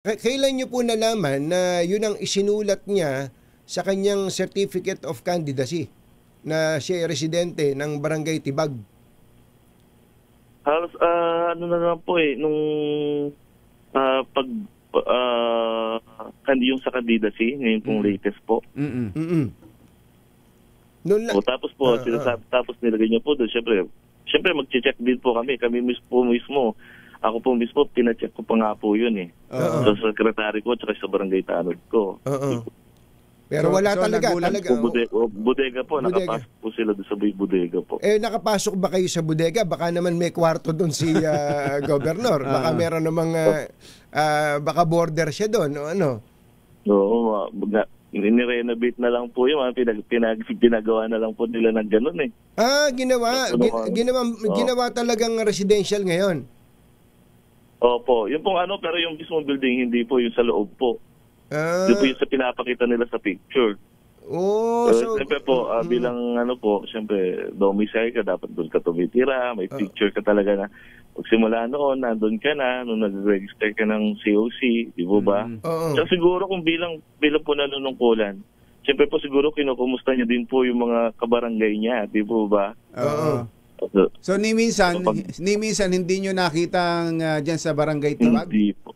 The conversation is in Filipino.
Kailan niyo po nalaman na yun ang isinulat niya sa kanyang Certificate of Candidacy na siya ay residente ng Barangay Tibag? Halos, ano na naman po nung pag yung sa candidacy, ngayon pong latest po. Noon lang. O, tapos po, tapos nilagay niya po doon, syempre mag-check din po kami mismo. Ako po mismo, pina-check ko pa nga po yun sa sekretary ko at sa barangay tanod ko. Pero wala talaga. Bodega po, nakapasok po sila doon sa bodega po. Nakapasok ba kayo sa bodega? Baka naman may kwarto doon si Governor. Baka meron namang, baka border siya doon o ano? Oo, nirenovate na lang po yun. Pinagawa na lang po nila ng ganun Ginawa talagang residential ngayon. Opo, yun pong pero yung mismong building, hindi po yung sa loob po. Yun po yung sa pinapakita nila sa picture. Siyempre po, bilang siyempre, domicile ka, dapat doon ka tumitira, may picture ka talaga na pagsimula noon, nandun ka na, nung nag-register ka ng COC, di ba ba? So, siguro kung bilang po nanunungkulan, siyempre po siguro kinukumusta niya din po yung mga kabarangay niya, di ba ba? So ni minsan hindi nyo nakita diyan sa Barangay Tibag? Hindi po.